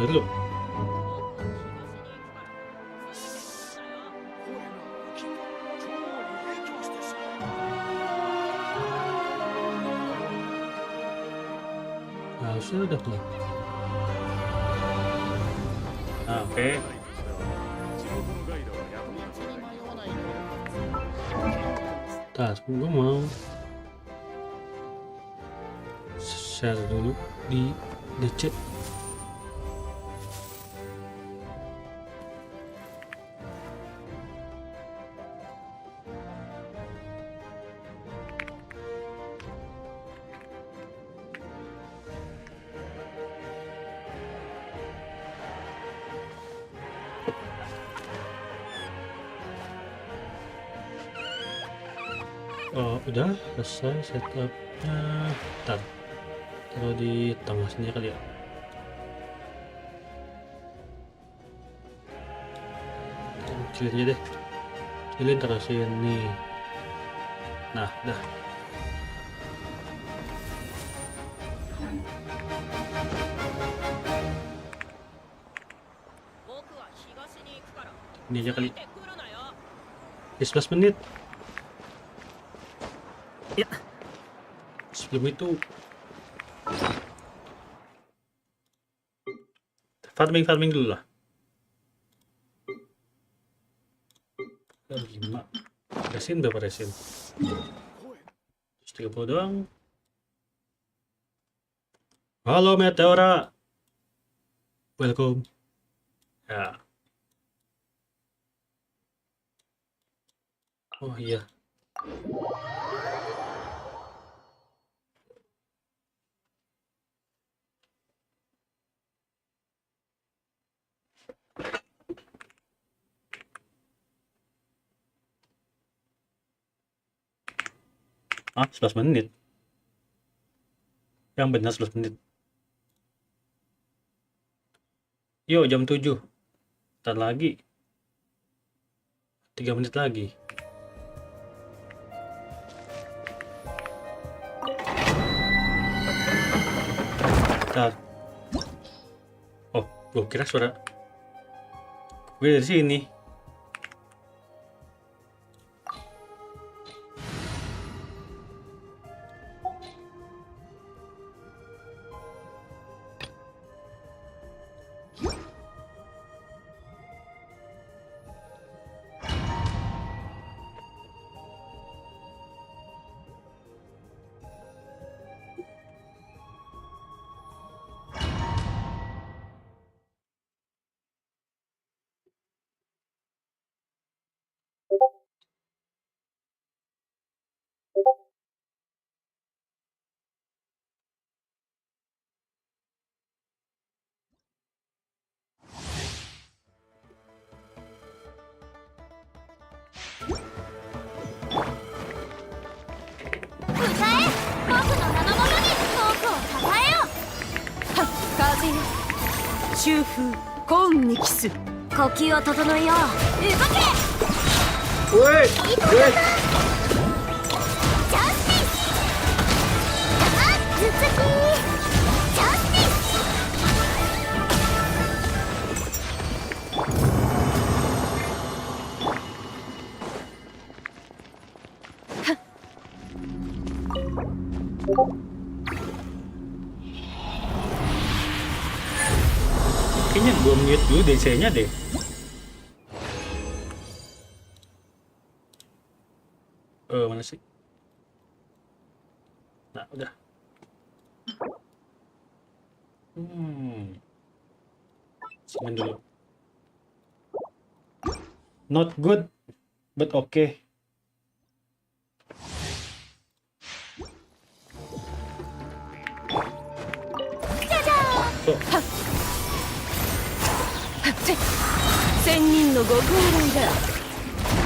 dulu. Harusnya udah pulang. Nah, oke. Tas, gue mau share dulu di chat. Oh, udah selesai setupnya. Ntar taruh di tengah sini kali ya. Kecilin aja deh, kecilin taruh sini. Nah, udah. Ini aja kali. 11 menit. Ya. Sebelum itu farming dulu lah. 5 resin, berapa resin? 30 doang. Halo Meteora, welcome ya. Oh iya, ah 11 menit yang benar, 11 menit. Yo, jam 7, ntar lagi 3 menit lagi. Ntar. Oh, gue kira suara gue dari sini. Kayaknya gue mute dulu DC-nya deh. Mana sih? Nah, udah. Semen dulu. Not good, but okay. Oh. 千人のご高齢だ。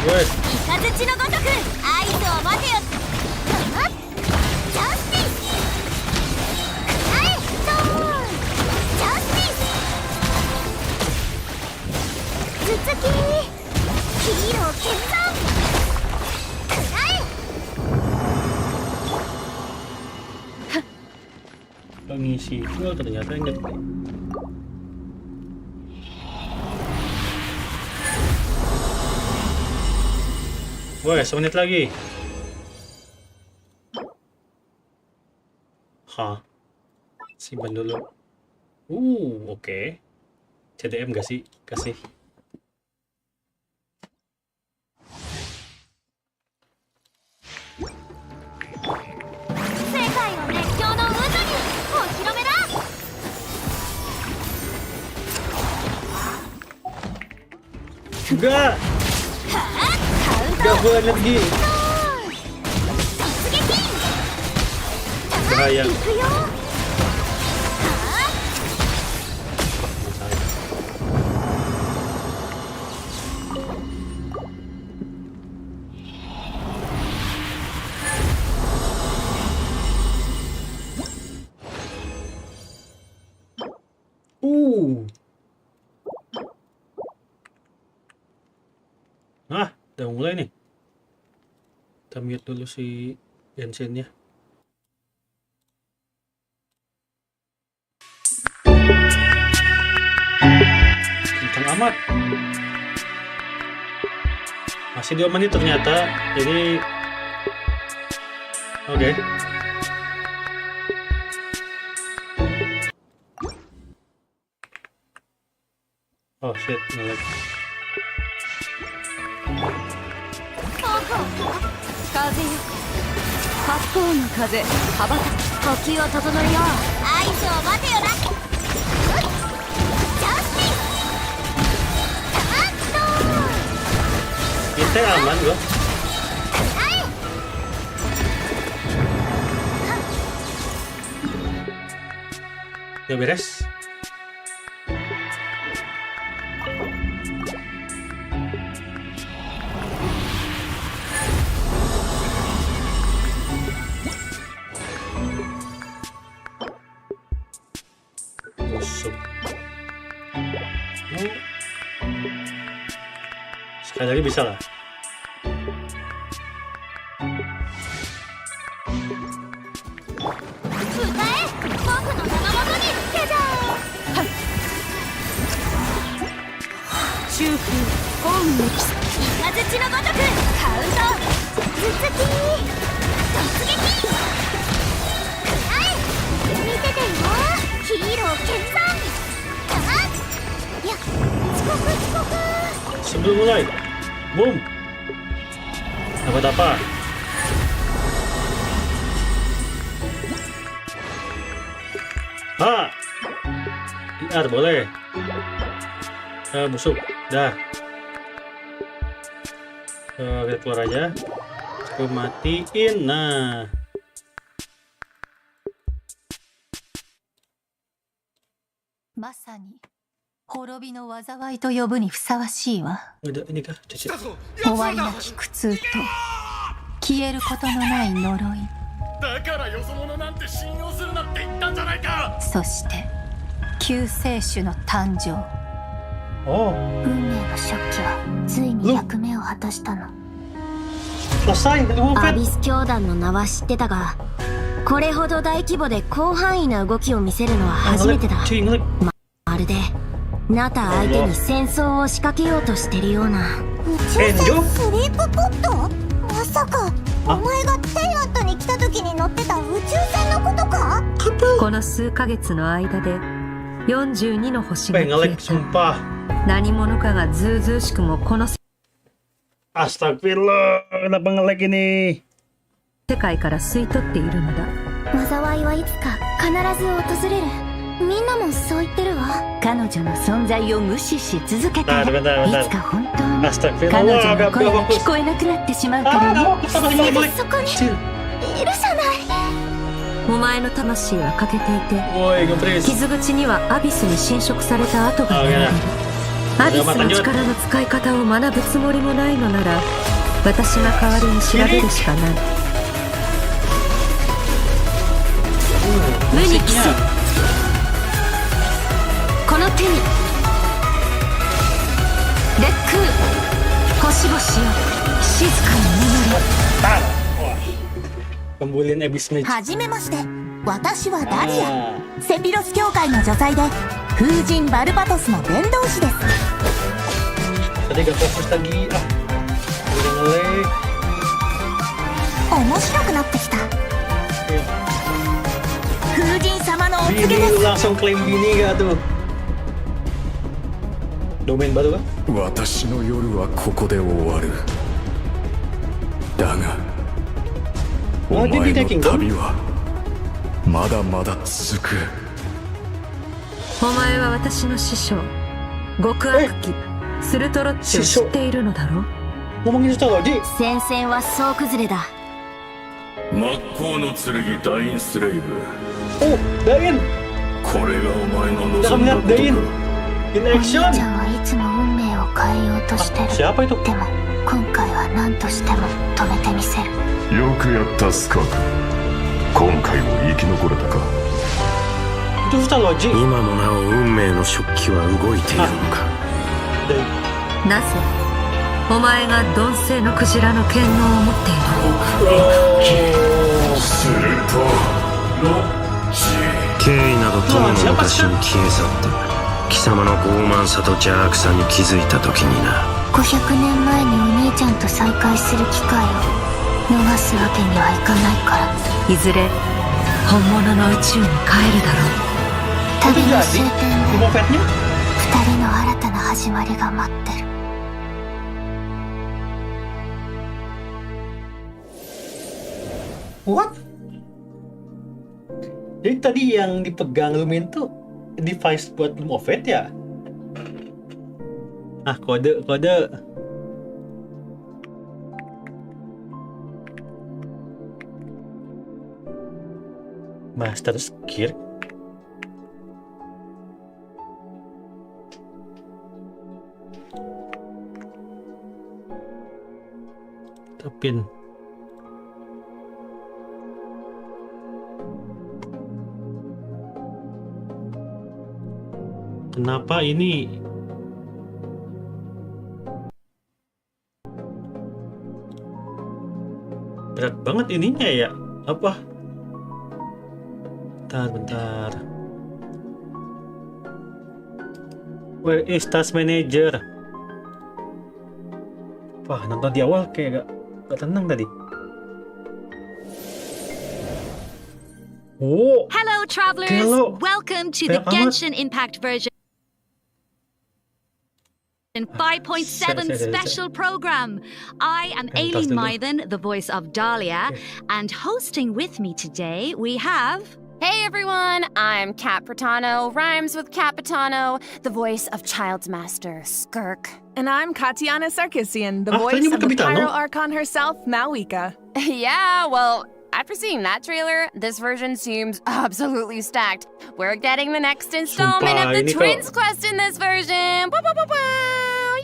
Woi, 雷のごとく合図を待てよ。ジャスティス。はい、ドーン。ジャスティス。頭突き。ヒーロー決断。くらえ。 pengisi fuel ternyata inget. Woi, semenit lagi. Hah? Simpan dulu. Oke. CDM gak sih? Kasih. 世界を熱狂の渦にお披露目だ。 Enggak! カウント Enggak boleh lagi. 突撃 Bahaya. 行くよ。 Udah mulai nih. Kita mute dulu si bensinnya. Kencang amat. Masih 2 menit ternyata. Jadi oke. Oh shit, ngelag. 風よ、八方の風、羽ばた時を整えよう。合図を待てよな。ジャスティス。Kita aman gua. Ya beres. Busuk. Sekali lagi bisa lah. Sebelum mulai, boom. Dapat apa? IR boleh. Busuk, dah. Kita keluar aja. Aku matiin. Nah. Masani 滅びの災いと呼ぶにふさわしいわ。 Ada ini kah? Cuci. 終わりなき苦痛と消えることのない呪い。だからよそ者なんて信用するなって言ったんじゃないか。そして救世主の誕生。 Oh, 運命の初期はついに役目を果たしたの。 selesai. アビス教団の名は知ってたが、これほど大規模で広範囲な動きを見せるのは初めてだ。 Ngelag. まるでナタ相手に戦争を仕掛けようとしてるような。宇宙船スリープポット？まさかお前がテイラットに来た時に乗ってた宇宙船のことか？この数ヶ月の間で42の星が Pengen 消え ngelag た。 sumpah. 何者かがずうずうしくもこの Astagfirullah, kenapa ngelag ini? 世界から吸い取っているのだ。災いはいつか必ず訪れる。みんなもそう言ってるわ。彼女の存在を無視し続けたら、いつか本当に彼女の声が聞こえなくなってしまうからね。そこにいるじゃない。お前の魂は欠けていて、 Woi, nge-freeze. 傷口にはアビスに侵食された跡が見られる。アビスの力の使い方を学ぶつもりもないのなら、私が代わりに調べるしかない。無に帰す。この手に烈空星々よ、静かに眠れ。 Pembulin abis match. はじめまして、私はダリア、セピロス教会の女祭で風神バルバトスの伝道師です。 Tadi gak fokus lagi. Udah ngelag. 面白くなってきた。風神様のお告げで Bini す。 langsung klaim bini gak tuh? Domain baru kah? 私の夜はここで終わる。だがお Oh, 前 dia di の Daging dong? 旅はまだまだ続く。お前は私の師匠極悪鬼スルトロッチを知っているのだろう。 Ngomongin astrologi? 戦線は総崩れだ。真っ向の剣ダインスレイブ。 Oh, Dain! これがお前の Udah 望んだ melihat こと Dain か。 in お兄 action! ちゃんはいつも運命を変えようとしてる。 Siapa itu? でも今回は何としても止めてみせる。よくやったスカーク。今回も生き残れたか。 Itu astrologi? 今もなお運命の食器は動いているのか。 Dain. なぜお前が鈍性のクジラの剣能を持っている。するとロッチ。敬意などともの昔に消え去った貴様の傲慢さと邪悪さに気づいた時にな。500年前にお兄ちゃんと再会する機会を逃すわけにはいかないから。いずれ本物の宇宙に帰るだろう。旅の終点 Rumah で petnya? 二人の新たな始まりが待ってる。 What? Jadi tadi yang dipegang Lumin tuh device buat Bloom of Fate ya? Ah, kode. Master Skill. Tapin. Kenapa ini berat banget ininya ya? Apa? Bentar. Where is task manager? Wah, nonton di awal kayak gak tenang tadi. Oh, Hello, travelers. Hello. Welcome to the Kayak amat. Genshin Impact version 5.7 Saya. special program. I am Okay, Aileen tas dulu. Mythen, the voice of Dahlia, and hosting with me today we have. Hey everyone, I'm Kat Pratano, rhymes with Capitano, the voice of Child's Master, Skirk. And I'm Katiana Sarkissian, the Ah, voice tanya of the Capitano? Pyro Archon herself, Malika. Yeah, well, after seeing that trailer, this version seems absolutely stacked. We're getting the next installment Sumpah, of the ini Twins kok- quest in this version. Wow, wow, wow, wow.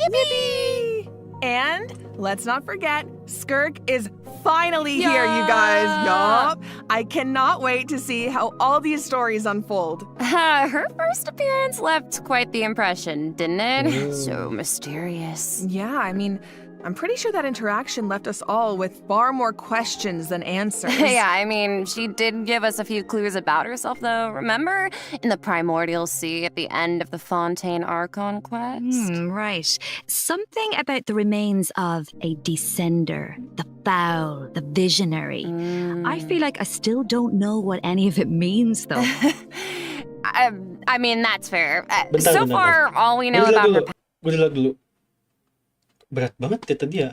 Yippee! And let's not forget, Skirk is finally here, you Yeah. guys. Yup. I cannot wait to see how all these stories unfold. Her first appearance left quite the impression, didn't it? Ooh. So mysterious. Yeah, I mean, I'm pretty sure that interaction left us all with far more questions than answers. Yeah, I mean, she did give us a few clues about herself, though. Remember? In the primordial sea at the end of the Fontaine Archon quest? Right. Something about the remains of a descender, the foul, the visionary. I feel like I still don't know what any of it means, though. I mean, that's fair. Bentar, So bentar, far, all we know Gue about her lihat dulu. Berat banget ya tadi ya.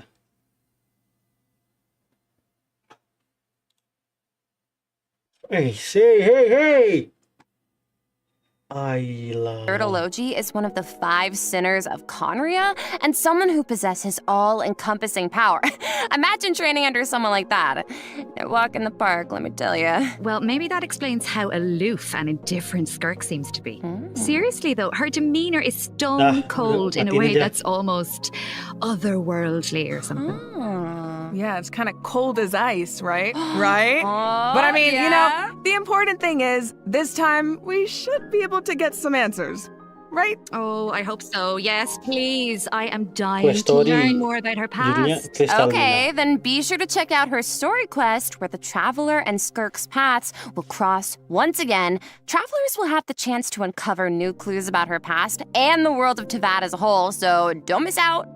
Hey! Ayla. Bertologi is one of the 5 sinners of Conria and someone who possesses all-encompassing power. Imagine training under someone like that. No walk in the park, let me tell you. Well, maybe that explains how aloof and indifferent Skirk seems to be. Seriously, though, her demeanor is stone cold in a matiin way aja. that's almost otherworldly or something. Yeah, it's kind of cold as ice, right? Right? Oh, But I mean, yeah? you know, the important thing is, this time we should be able to get some answers, right? Oh, I hope so. Yes, please. I am dying Quest to story. learn more about her Judulnya past. Kristal Okay, Luna. then be sure to check out her story quest where the Traveler and Skirk's paths will cross once again. Travelers will have the chance to uncover new clues about her past and the world of Tavad as a whole, so don't miss out.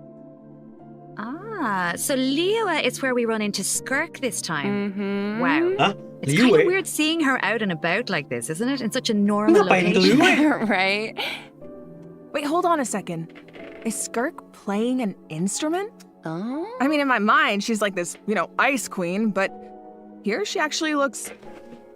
Ah, so Liyue is where we run into Skirk this time. Wow. Hah? It's kind of Liyue? weird seeing her out and about like this, isn't it? In such a normal Ngapain ke location. Liyue? Right? Wait, hold on a second. Is Skirk playing an instrument? Oh? I mean, in my mind, she's like this, ice queen, but here she actually looks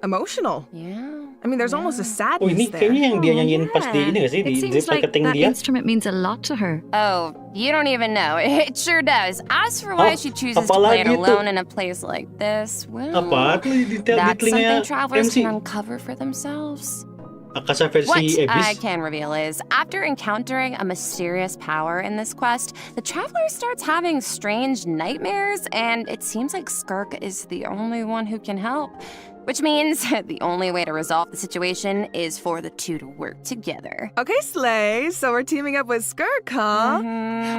emotional. Yeah. I mean, there's almost a Oh, sadness ini there. kayaknya yang dia nyanyiin pas di Yeah. ini gak sih? It Di seems like marketing that dia. instrument means a lot to her. Oh, you don't even know. It sure does. As for why Oh, she chooses to play it apalagi itu? alone in a place like this, well, Apa? Itu di that's telinga something travelers MC. can uncover for themselves. Akasa versi What Abyss. I can reveal is, after encountering a mysterious power in this quest, the traveler starts having strange nightmares, and it seems like Skirk is the only one who can help. Which means the only way to resolve the situation is for the two to work together. Okay, Slay. So we're teaming up with Skirk, huh?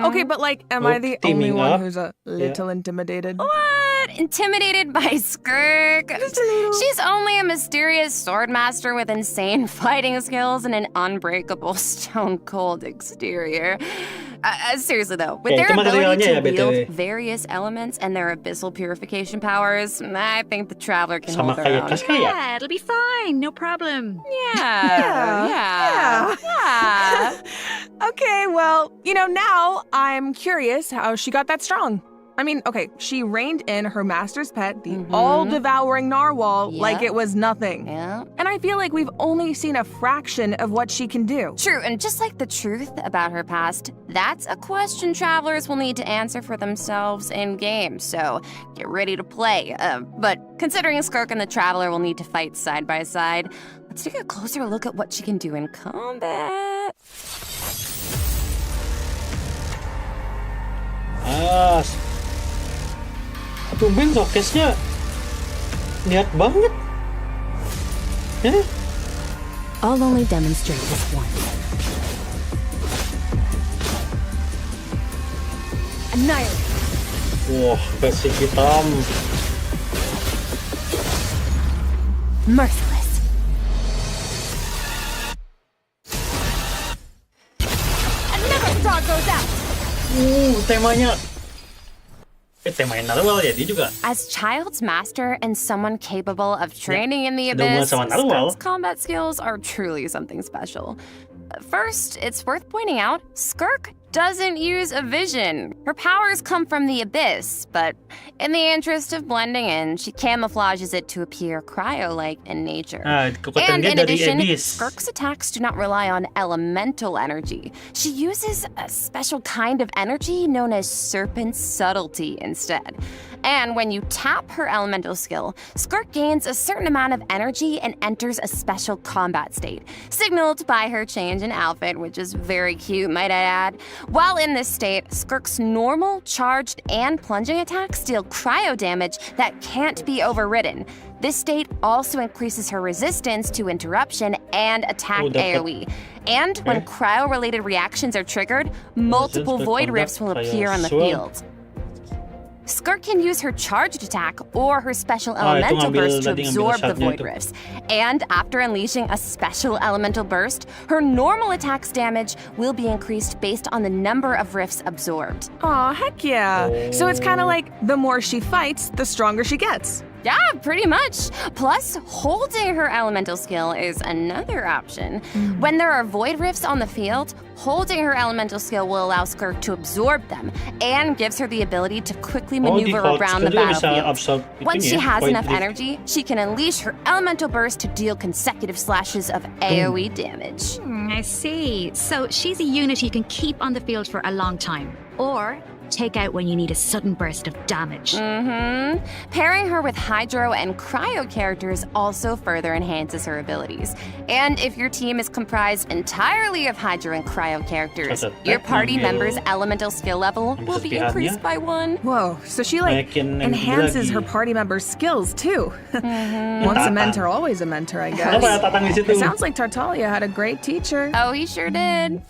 Okay, but am Oh, I the only teaming one up? who's a little intimidated? What? Intimidated by Skirk? Just a little. She's only a mysterious swordmaster with insane fighting skills and an unbreakable stone-cold exterior. Seriously though, with their cuma ability tutorialnya to ya, wield BTW. various elements and their abyssal purification powers, I think the traveler can Sama hold her kayak own. Kaska ya? Yeah, it'll be fine. No problem. Yeah. Okay, well, now I'm curious how she got that strong. I mean, okay, she reined in her master's pet, the all-devouring narwhal, like Yep. it was nothing. Yeah. And I feel like we've only seen a fraction of what she can do. True, and just like the truth about her past, that's a question travelers will need to answer for themselves in game, so get ready to play. But considering Skirk and the traveler will need to fight side by side, let's take a closer look at what she can do in combat. Tumben showcase-nya niat banget. I'll only demonstrate this once. Annihilate. Wah, versi hitam. Merciless. Another star goes out. Temanya. Temanya Narwhal ya, dia juga. As Child's master and someone capable of training in the ada hubungan abyss, sama Narwhal. Skirk's combat skills are truly something special. First, it's worth pointing out, Skirk doesn't use a vision. Her powers come from the abyss, but in the interest of blending in, she camouflages it to appear cryo-like in nature. Kekuatan And dia in dari addition, Abyss. Skirk's attacks do not rely on elemental energy. She uses a special kind of energy known as serpent subtlety instead. And when you tap her elemental skill, Skirk gains a certain amount of energy and enters a special combat state, signaled by her change in outfit, which is very cute, might I add. While in this state, Skirk's normal, charged, and plunging attacks deal cryo damage that can't be overridden. This state also increases her resistance to interruption and attack AoE. And when cryo-related reactions are triggered, multiple void rifts will appear on the field. Skirk can use her charged attack or her special elemental burst to absorb the void rifts. And after unleashing a special elemental burst, her normal attack's damage will be increased based on the number of rifts absorbed. Aw, heck yeah. So it's kind of like the more she fights, the stronger she gets. Yeah, pretty much. Plus, holding her elemental skill is another option. When there are void rifts on the field, holding her elemental skill will allow Skirk to absorb them and gives her the ability to quickly maneuver around the battlefield. Once she has enough energy, she can unleash her elemental burst to deal consecutive slashes of AoE damage. I see. So she's a unit you can keep on the field for a long time, or take out when you need a sudden burst of damage. Pairing her with Hydro and Cryo characters also further enhances her abilities. And if your team is comprised entirely of Hydro and Cryo characters, your party member's elemental skill level will be increased by 1. Whoa, so she enhances her party members' skills too. Once a mentor, always a mentor, I guess. It sounds like Tartaglia had a great teacher. Oh, he sure did.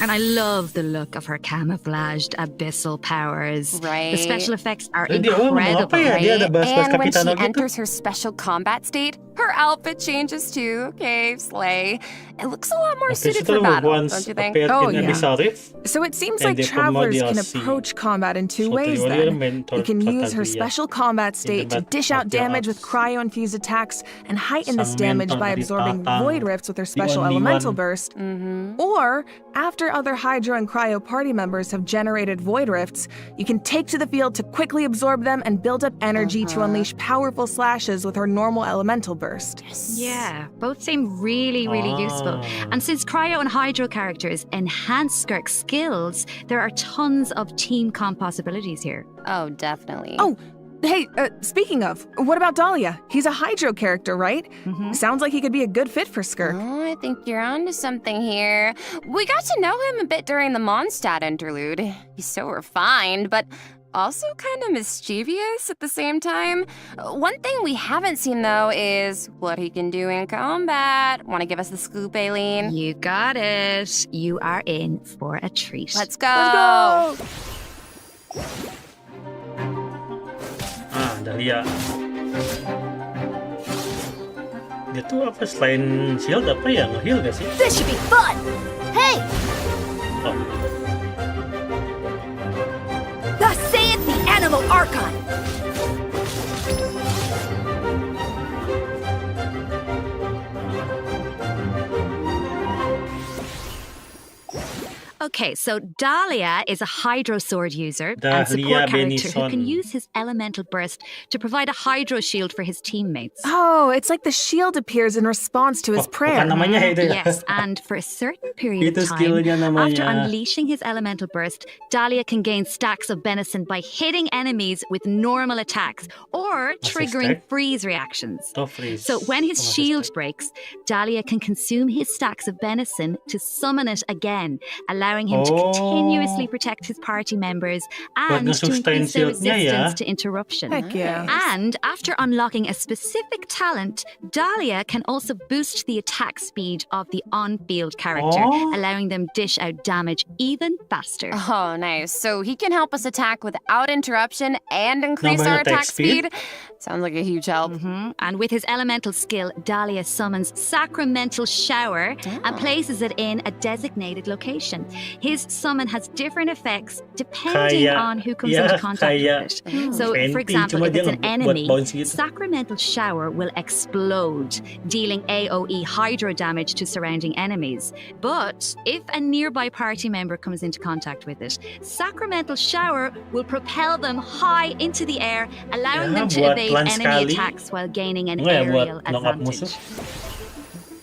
And I love the look of her camouflaged abyssal powers. Right. The special effects are Dia incredible. apa ya? Dia ada bahas-bahas And when Kapitano she gitu. enters her special combat state, Her outfit changes too. Okay, slay. It looks a lot more suited Principal for battle, once don't you think? appeared Oh, in yeah. Abyssal Rift. So it seems And like the travelers can DLC. approach combat in two So ways the then. mentor You can use her Fatalia. special combat state to Interbat dish out damage with Fatalia. cryo-infused attacks and heighten this Sang damage mentor by dari absorbing Tatang. void rifts with her special only elemental one. burst. Mm-hmm. Or, after other Hydro and Cryo party members have generated void rifts, you can take to the field to quickly absorb them and build up energy to unleash powerful slashes with her normal elemental burst. Yeah, both seem really, really useful. And since Cryo and Hydro characters enhance Skirk's skills, there are tons of team comp possibilities here. Oh, definitely. Oh, hey, speaking of, what about Dahlia? He's a Hydro character, right? Sounds like he could be a good fit for Skirk. Oh, I think you're onto something here. We got to know him a bit during the Mondstadt interlude. He's so refined, but also kind of mischievous at the same time. One thing we haven't seen, though, is what he can do in combat. Want to give us the scoop, Aileen? You got it. You are in for a treat. Let's go! Let's go! Dahlia. Dia tuh apa selain shield apa ya? Nge-heal gak sih? This should be fun! Hey! Oh, Thus saith the Animal Archon! Okay, so Dahlia is a Hydro Sword user and Dahlia support character who can Benison. use his elemental burst to provide a Hydro shield for his teammates. Oh, it's like the shield appears in response to his prayer. bukan namanya itu ya. Yes, and for a certain period Itu of time, skillnya namanya. after unleashing his elemental burst, Dahlia can gain stacks of benison by hitting enemies with normal attacks or triggering stack? freeze reactions. Atau freeze. So when his Masih shield stack. breaks, Dahlia can consume his stacks of benison to summon it again, allowing him to continuously protect his party members and to nge-sustain increase their shieldnya ya. resistance to interruption. Heck yeah. And after unlocking a specific talent, Dahlia can also boost the attack speed of the on-field character, Oh. allowing them dish out damage even faster. Oh, nice. So he can help us attack without interruption and increase Nambah our attack attack speed? speed? Sounds like a huge help. And with his elemental skill, Dahlia summons Sacramental Shower and places it in a designated location. His summon has different effects depending Kayak- on who comes ya, into contact kayak with it. So, for Fenty, example, cuma if dia it's an buat enemy, bounce gitu. Sacramental Shower will explode, dealing AoE Hydro damage to surrounding enemies. But if a nearby party member comes into contact with it, Sacramental Shower will propel them high into the air, allowing Ya, them to buat evade lan enemy sekali. attacks while gaining an Enggak ya buat aerial knock out musuh. advantage.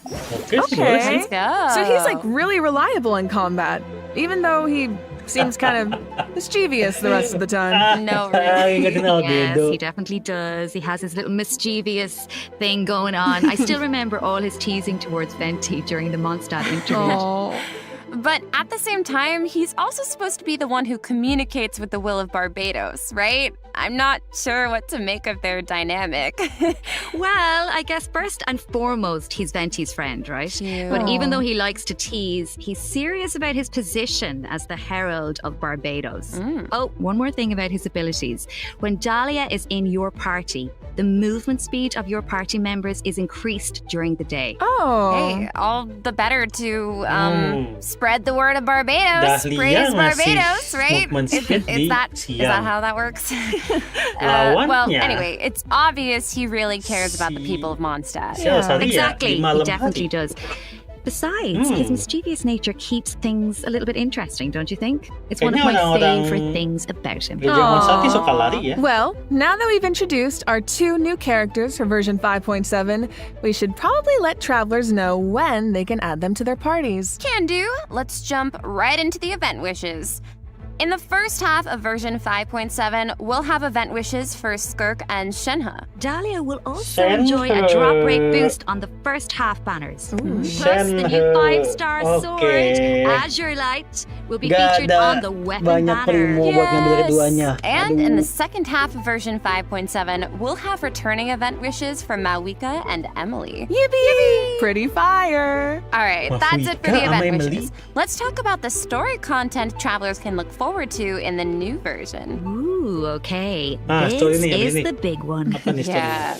Oke sih, boleh sih. Let's go. So he's like really reliable in combat, even though he seems kind of mischievous the rest of the time. No, really. Ingetin Yes, Albedo. he definitely does. He has his little mischievous thing going on. I still remember all his teasing towards Venti during the Mondstadt interlude. Oh. But at the same time, he's also supposed to be the one who communicates with the will of Barbados, right? I'm not sure what to make of their dynamic. Well, I guess first and foremost, he's Venti's friend, right? Cute. But even though he likes to tease, he's serious about his position as the Herald of Barbados. Oh, one more thing about his abilities. When Dahlia is in your party, the movement speed of your party members is increased during the day. Oh. Hey, all the better to spread the word of Barbados. Dahlia Praise ngasih Barbados, right? movement speed di Is that siang. how that works? Lawannya. Well, anyway, it's obvious he really cares about the people of Mondstadt. Ya, Salia, Exactly, di he malam definitely hari. does. Besides, his mischievous nature keeps things a little bit interesting, don't you think? It's one of my Kayaknya orang-orang favorite things about him. Raja Monsati suka lari ya. Well, now that we've introduced our 2 new characters for version 5.7, we should probably let travelers know when they can add them to their parties. Can do. Let's jump right into the event wishes. In the first half of version 5.7, we'll have event wishes for Skirk and Shenhe. Dahlia will also Shenhe. enjoy a drop rate boost on the first half banners. Plus, the new Shenhe. 5-star sword, Oke. Azure Light, will be Nggak featured ada on the weapon banyak banner. primo buat ngambil keduanya. And in the second half of version 5.7, we'll have returning event wishes for Mawika and Emily. Yippee! Pretty fire! All right, that's it for the Mawika event sama Emily? wishes. Let's talk about the story content travelers can look forward to in the new version. Ooh, okay. Ah, This story nih, is ini. the big one. Apa nih story? Yeah.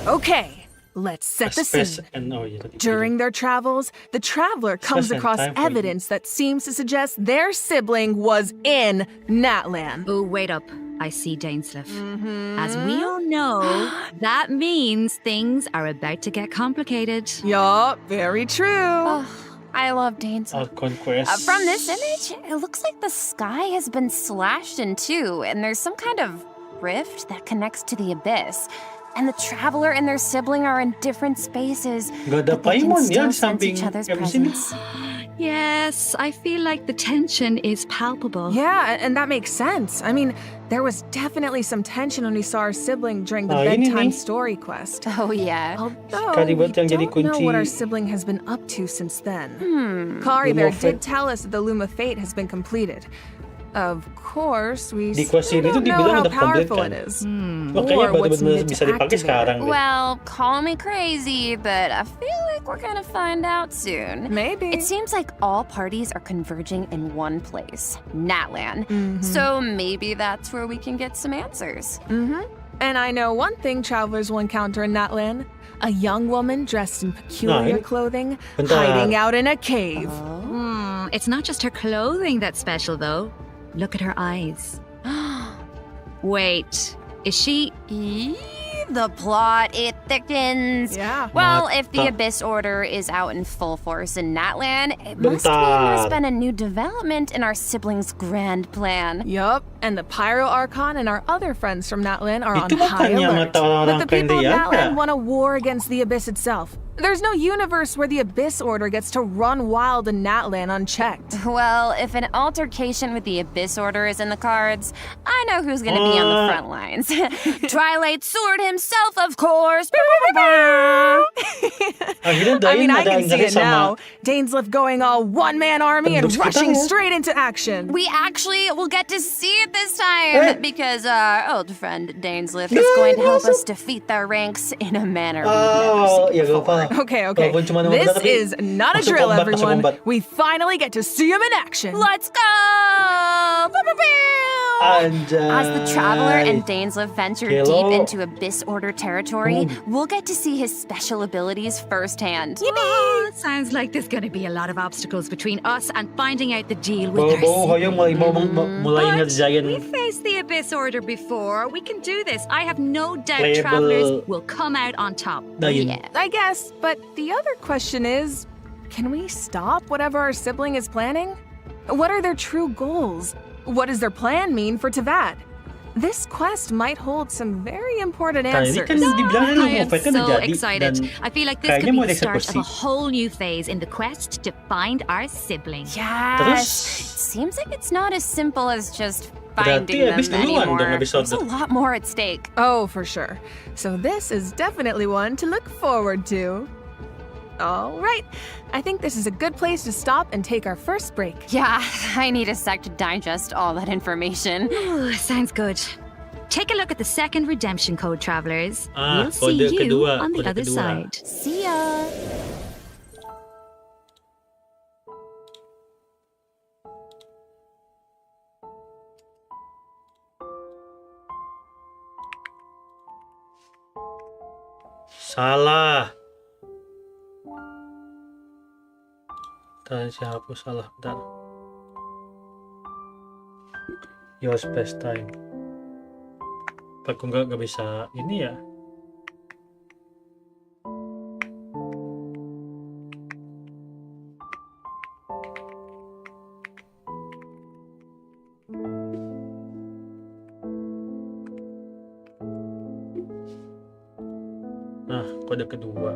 Okay, Let's set the scene. Oh, iya, tadi During their travels, the traveler comes Space and across time for evidence that seems to suggest their sibling was in Natlan. Oh, wait up. I see Dainsleif. As we all know, that means things are about to get complicated. Yup, very true. Oh, I love Danes. Conquest. From this image, it looks like the sky has been slashed in two, and there's some kind of rift that connects to the abyss. And the traveler and their sibling are in different spaces, Gak ada but they can Paimon still ya di sense samping each other's kayak di sini. presence. Yes, I feel like the tension is palpable. Yeah, and that makes sense. I mean, there was definitely some tension when we saw our sibling during the ini bedtime nih. story quest. Oh, yeah. Although, Sekali we buat yang jadi don't know what our kunci. sibling has been up to since then. Kari Luma there did Fate. tell us that the Luma Fate has been completed. Of course, we Di still quest ini tuh don't know dibilang how udah komplit powerful kan. it is. Makanya Or what's benar-benar needed bisa to dipakai activate sekarang deh. Well, call me crazy, but I feel like we're gonna find out soon. Maybe. It seems like all parties are converging in one place, Natlan. So maybe that's where we can get some answers. And I know one thing travelers will encounter in Natlan. A young woman dressed in peculiar ini- clothing, Bentar. hiding out in a cave. It's not just her clothing that's special, though. Look at her eyes. Wait, is she... The plot, it thickens. Yeah. Well, if the Mata. Abyss Order is out in full force in Natlan, it must mean there's Bentar. been a new development in our siblings' grand plan. Yup, and the Pyro Archon and our other friends from Natlan are on Itu high bukannya alert. mata orang But the people of pendek Natlan ya? want a war against the Abyss itself. There's no universe where the Abyss Order gets to run wild in Natlan unchecked. Well, if an altercation with the Abyss Order is in the cards, I know who's gonna be on the front lines. Twilight Sword himself, of course. Akhirnya I mean, Dain I ada can see anggapnya it sama now. Dainsleif going all one-man army and Bentuk rushing kita. straight into action. We actually will get to see it this time because our old friend Dainsleif is going to help us defeat their ranks in a manner we've never Oh, seen ya gak before. apa. Okay, okay. Walaupun cuma nama This kita, tapi is not a masuk drill, combat, masuk everyone. combat. We finally get to see him in action. Let's go! Pew, pew, pew! Anjay. As the Traveler and Dainsleif venture Hello. deep into Abyss Order territory, we'll get to see his special abilities firsthand. Oh, it sounds like there's going to be a lot of obstacles between us and finding out the deal with our Bau-bau hayang mulai But ngerjain we faced the Abyss Order before. We can do this. I have no doubt Playable travelers will come out on top. Dain. Yeah. I guess, but the other question is, can we stop whatever our sibling is planning? What are their true goals? What does their plan mean for Teyvat? This quest might hold some very important Nah, ini answers. kan dibilang I Luma am Fate kan udah so jadi excited. dan I feel like this kayaknya could mau be the start of dieksekusi. a whole new phase in the quest to find our sibling. Yes. Terus? It seems like it's not as simple as just Berarti finding habis them duluan dong anymore. episode. There's a lot more at stake. Oh, for sure. So this is definitely one to look forward to. All right. I think this is a good place to stop and take our first break. Yeah, I need a sec to digest all that information. Ooh, sounds good. Take a look at the second redemption code, travelers. Ah, we'll see kode you kedua, on the kode other kedua. side. See ya. Salah. Tadi siapa salah bentar. Your space time. Aku nggak bisa ini ya. Nah, kode kedua.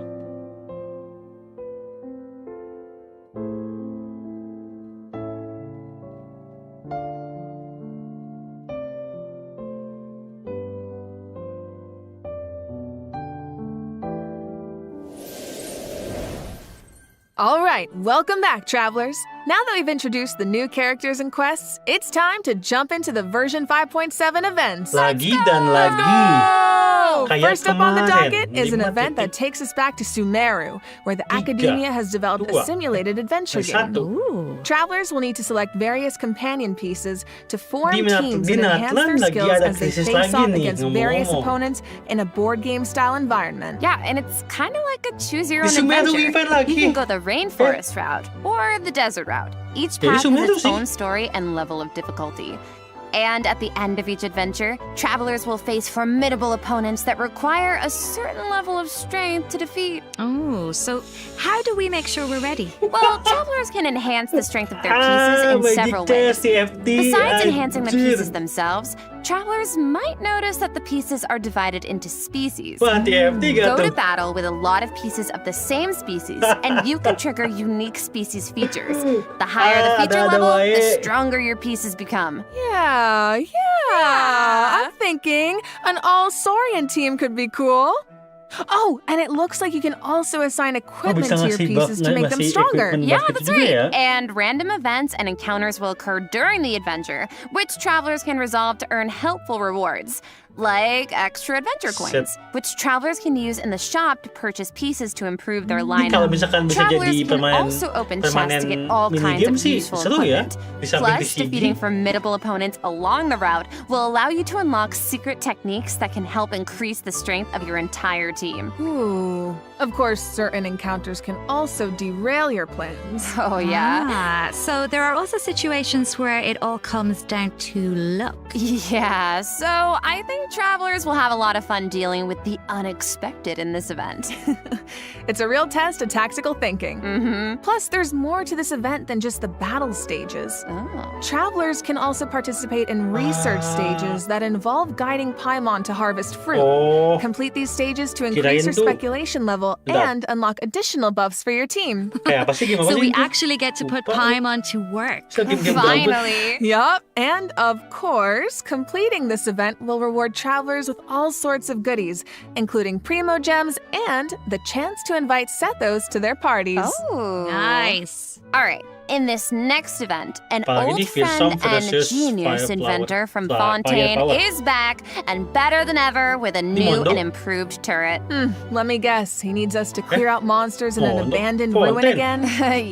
All right, welcome back, travelers. Now that we've introduced the new characters and quests, it's time to jump into the version 5.7 events. Lagi dan lagi. So, Kayak first up on the kemarin, docket is an 5 event that titik. takes us back to Sumeru, where the 3, academia has developed a 2, simulated adventure game. 1. Travelers will need to select various companion pieces to form Di teams and enhance Minatlan their lagi skills ada as they krisis face lagi off nih, against various ngomong-ngomong. opponents in a board game style environment. Yeah, and it's kind of like a choose your Di own Sumeru adventure. event lagi. You can go the rainforest route or the desert route. Each Jadi path has Sumeru its sih. own story and level of difficulty. And at the end of each adventure, travelers will face formidable opponents that require a certain level of strength to defeat. Oh, so how do we make sure we're ready? Well, travelers can enhance the strength of their pieces in several ways. Besides enhancing the pieces themselves, travelers might notice that the pieces are divided into species. Wah, TFT Go gak to tuh? battle with a lot of pieces of the same species, and you can trigger unique species features. The higher the feature ada level, the wae. stronger your pieces become. Yeah. I'm thinking an all-Saurian team could be cool. Oh, and it looks like you can also assign equipment bisa to your ngasih pieces to make them ngasih stronger. equipment Yeah, basket that's juga right. ya? And random events and encounters will occur during the adventure, which travelers can resolve to earn helpful rewards, like extra adventure coins, which travelers can use in the shop to purchase pieces to improve their Ini kalau lineup. misalkan bisa Travelers jadi can permainan also open chests to get all kinds minigame of sih useful seru ya. equipment. Di samping Plus, di defeating CG. formidable opponents along the route will allow you to unlock secret techniques that can help increase the strength of your entire team. Ooh. Of course, certain encounters can also derail your plans. Oh, yeah? Ah, so there are also situations where it all comes down to luck. Yeah, so I think travelers will have a lot of fun dealing with the unexpected in this event. It's a real test of tactical thinking. Mm-hmm. Plus, there's more to this event than just the battle stages. Oh. Travelers can also participate in research stages that involve guiding Paimon to harvest fruit. Oh, Complete these stages to increase Kirain your tuh. speculation level Bentar. and unlock additional buffs for your team. kayak apa sih gimana So sih we itu? actually get to put Lupa. Paimon to work. So, game-game gabut. Finally. Yup, and of course, completing this event will reward travelers with all sorts of goodies, including primo gems and the chance to invite Sethos to their parties. Oh. Nice. All right. In this next event, an Apalagi old di Fearsome friend and versus genius Fireflower. inventor from Fire Fontaine Flower. is back and better than ever with a new Mondo. and improved turret. Let me guess, he needs us to clear out monsters in an Mondo. abandoned Fontaine. ruin again?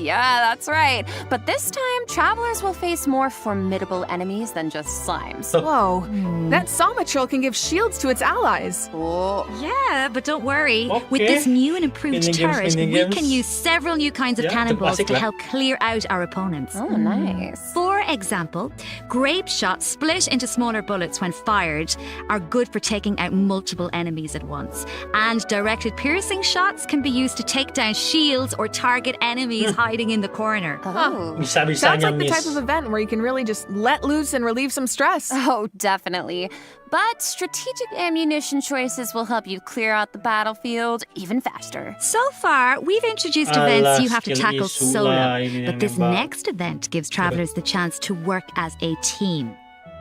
Yeah, that's right. But this time, travelers will face more formidable enemies than just slimes. Whoa, that Somatril can give shields to its allies. Oh. Yeah, but don't worry. With Okay. this new and improved Minigames, turret, we minigames. can use several new kinds of Yeah, cannonballs classic to lah. help clear out our opponents. Oh, nice. For example, grape shots split into smaller bullets when fired are good for taking out multiple enemies at once. And directed piercing shots can be used to take down shields or target enemies hiding in the corner. Oh. Bisa-bisanya Sounds like the miss. type of event where you can really just let loose and relieve some stress. Oh, definitely. But strategic ammunition choices will help you clear out the battlefield even faster. So far, we've introduced events Alah, you have to skill tackle issue solo, lah ini but this nembak. next event gives travelers the chance to work as a team.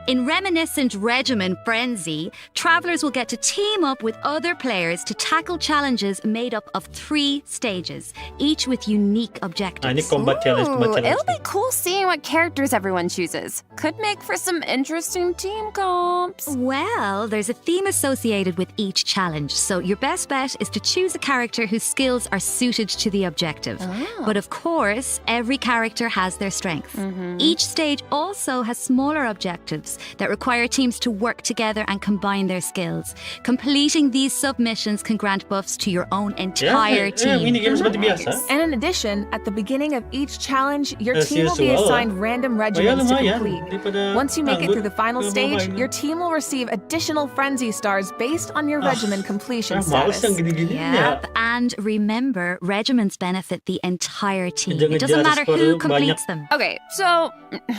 In reminiscent Regimen Frenzy, travelers will get to team up with other players to tackle challenges made up of 3 stages, each with unique Nah, ini objectives. combat challenge, combat Ooh, challenge. it'll be cool seeing what characters everyone chooses. Could make for some interesting team comps. Well, there's a theme associated with each challenge, so your best bet is to choose a character whose skills are suited to the objective. But of course, every character has their strength. Each stage also has smaller objectives that require teams to work together and combine their skills. Completing these submissions can grant buffs to your own entire team. Minigame seperti biasa. And in addition, at the beginning of each challenge, your Yes, team will be yes, well, assigned random regiments to lumayan. complete. Daripada Once you make it nganggur, through the final nggak mau stage, main. your team will receive additional frenzy stars based on your regimen completion Males yang status. gini-gini ya. Yep, and remember, regiments benefit the entire team. It Ngejar-ngejar doesn't matter skor who banyak. completes them. Okay, so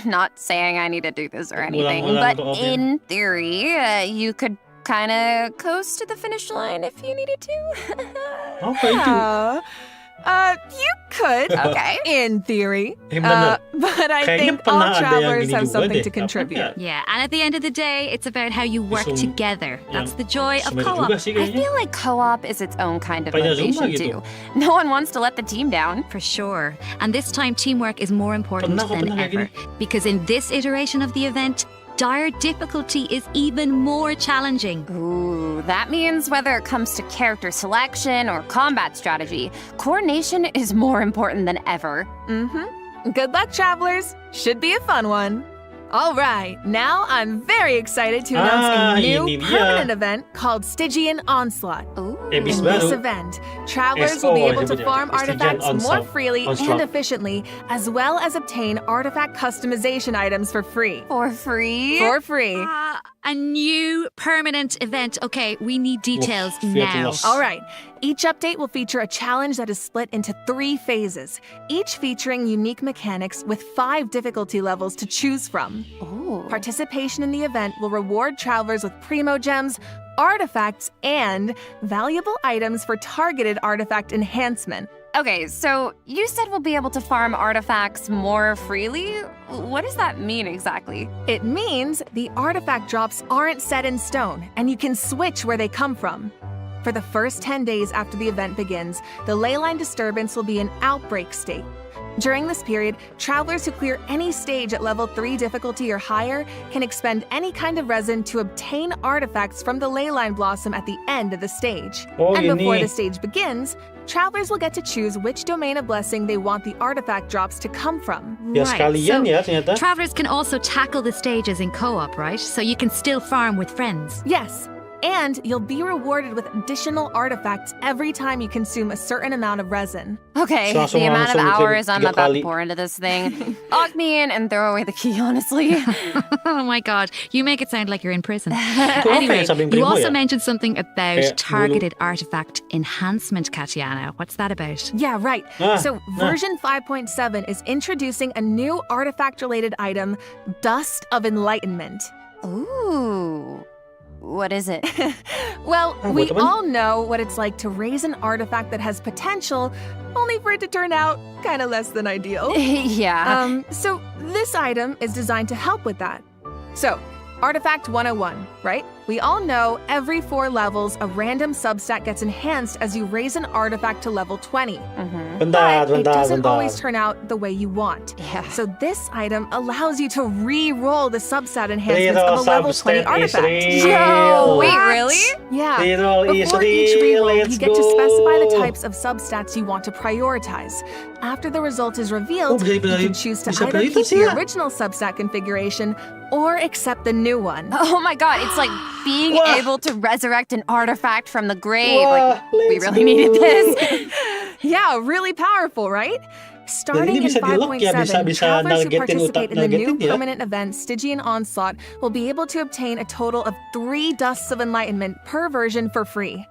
not saying I need to do this or anything, Ulang-ulang but tuh, Ovin. in theory, you could kind of coast to the finish line if you needed to. Apa itu? You could, Okay. in theory. Bener. But I Kayaknya think all pernah ada yang travelers gini have juga something deh. to contribute. Apa Yeah, and at the end of the day, it's about how you work Zoom. together. That's the joy of Sebenarnya co-op. juga sih I kayaknya. feel like co-op is its own kind of Banyak motivation Zumba gitu. too. No one wants to let the team down. For sure. And this time, teamwork is more important Pernah kok, than pernah kayak ever. Because in this iteration of the event, dire difficulty is even more challenging. Ooh, that means whether it comes to character selection or combat strategy, coordination is more important than ever. Good luck, travelers. Should be a fun one. All right, now I'm very excited to announce a new ini dia. permanent event called Stygian Onslaught. In Ebis this baru. event, travelers will be able to farm artifacts more freely and Onslaught. efficiently, as well as obtain artifact customization items for free. For free? For free. A new permanent event. Okay, we need details now. fearless. All right. Each update will feature a challenge that is split into 3 phases, each featuring unique mechanics with 5 difficulty levels to choose from. Ooh. Participation in the event will reward travelers with primo gems, artifacts, and valuable items for targeted artifact enhancement. Okay, so you said we'll be able to farm artifacts more freely? What does that mean exactly? It means the artifact drops aren't set in stone, and you can switch where they come from. For the first 10 days after the event begins, the leyline disturbance will be in outbreak state. During this period, travelers who clear any stage at level 3 difficulty or higher can expend any kind of resin to obtain artifacts from the leyline blossom at the end of the stage. Oh, And before ini. the stage begins, travelers will get to choose which domain of blessing they want the artifact drops to come from. Ya sekalian ya ternyata. Travelers can also tackle the stages in co-op, right? So you can still farm with friends. Yes, and you'll be rewarded with additional artifacts every time you consume a certain amount of resin. Okay, So the amount of langsung hours I'm 3 about to kali. pour into this thing. Lock me in and throw away the key, honestly. Oh my god, you make it sound like you're in prison. Itu apa Anyway, yang samping you primo also ya? mentioned something about Kayak targeted artifact enhancement, Katiana. What's that about? Yeah, right. Ah, So, version 5.7 is introducing a new artifact-related item, Dust of Enlightenment. Ooh. What is it? Well, Ah, we buat apa nih? all know what it's like to raise an artifact that has potential, only for it to turn out kind of less than ideal. Yeah. So this item is designed to help with that. So, Artifact 101, right? We all know every 4 levels, a random substat gets enhanced as you raise an artifact to level 20. Bentar, But it bentar, doesn't bentar. always turn out the way you want. Yeah. So this item allows you to re-roll the substat enhancements Reroll of a level 20 substat is artifact. real. Yo, wait, What? really? Yeah. Reroll is Before each real, reroll, let's you get to specify the go. types of substats you want to prioritize. After the result is revealed, Oh, bisa you dipilih- can choose to bisa either pilih keep itu the sih ya. original substat configuration or accept the new one. Oh my god, it's like being Wah. able to resurrect an artifact from the grave. Wah, Like, we let's really needed go. this. Yeah, really powerful, right? Starting ini in bisa di-lock ya, 5.7, bisa travelers who nargetin participate in the new nargetin ya. permanent event, Stygian Onslaught, will be able to obtain a total of 3 Dusts of Enlightenment per version for free.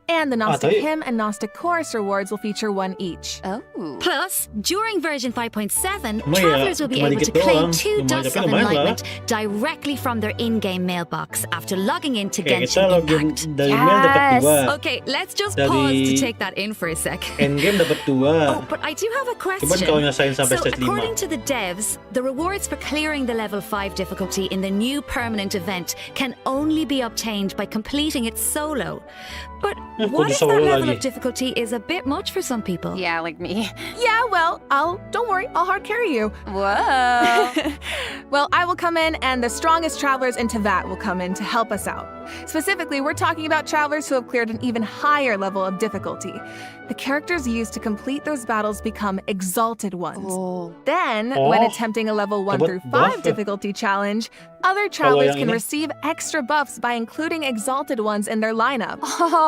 And the Gnostic tapi- Hymn and Gnostic Chorus rewards will feature 1 each. Oh. Plus, during version 5.7, Cuma ya, travelers will be cuma able to dikit claim doang. 2 Lumayan, Dusts tapi of lumayan lah. Enlightenment directly from their in-game mailbox after logging into Oke, kita Genshin login Impact. dari mail dapat 2. Okay, let's just Dari- pause to take that in for a sec. Endgame dapat 2. Oh, but I do have a question. Cuman kalau nyesain sampai So, stage 5. according to the devs, the rewards for clearing the level 5 difficulty in the new permanent event can only be obtained by completing it solo. But what kudu if that solo level lagi. of difficulty is a bit much for some people? Yeah, like me. Yeah, well, don't worry, I'll hard carry you. Whoa. Well, I will come in, and the strongest travelers in Tevat will come in to help us out. Specifically, we're talking about travelers who have cleared an even higher level of difficulty. The characters used to complete those battles become exalted ones. Then, when Oh, attempting a level 1 dapat through 5 buff. difficulty challenge, other travelers yang can ini? receive extra buffs by including exalted ones in their lineup.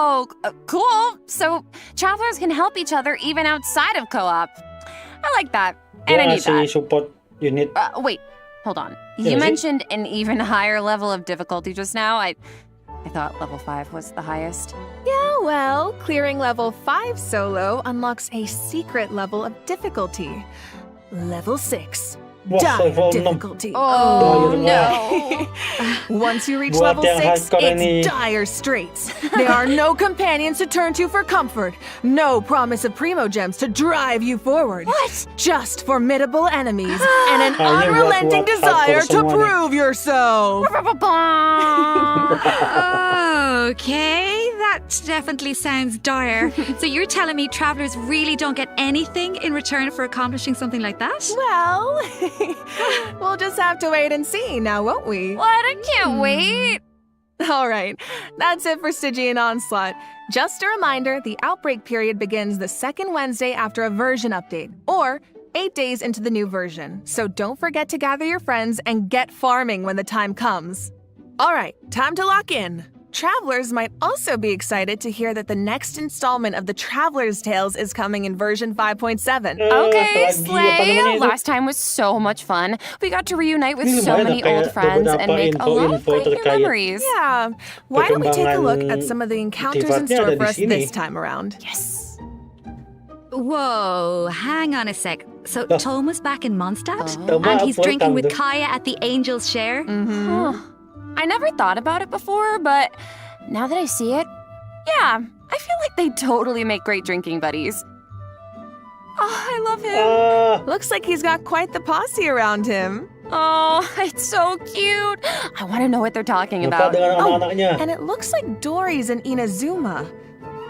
Oh, cool. So travelers can help each other even outside of co-op. I like that. And I Ya, need si that. support unit. Wait, hold on. Yeah, You is it? mentioned an even higher level of difficulty just now. I thought level 5 was the highest. Yeah, well, clearing level 5 solo unlocks a secret level of difficulty. Level 6. Wah, Dire level 6. difficulty. Oh, Dire no. Once you reach Buat level yang 6, hardcore ini. it's dire straits. There are no companions to turn to for comfort, no promise of primo gems to drive you forward. What? Just formidable enemies and an Ah, ini buat- unrelenting buat desire hardcore to semua nih. prove yourself. Okay, that That definitely sounds dire. So you're telling me travelers really don't get anything in return for accomplishing something like that? Well, we'll just have to wait and see now, won't we? What? I can't wait. All right, that's it for Stygian Onslaught. Just a reminder, the outbreak period begins the second Wednesday after a version update, or 8 days into the new version. So don't forget to gather your friends and get farming when the time comes. All right, time to lock in. Travelers might also be excited to hear that the next installment of the Traveler's Tales is coming in version 5.7. Okay, Slay! Last time was so much fun. We got to reunite with so many old friends and make a lot of great new memories. Yeah, why don't we take a look at some of the encounters in store for us this time around? Yes. Whoa, hang on a sec. So Toma's back in Mondstadt? And he's drinking with Kaya at the Angel's Share? Huh. I never thought about it before, but now that I see it, yeah, I feel like they totally make great drinking buddies. Oh, I love him. Looks like he's got quite the posse around him. Oh, it's so cute. I want to know what they're talking about. And it looks like Dory's in Inazuma.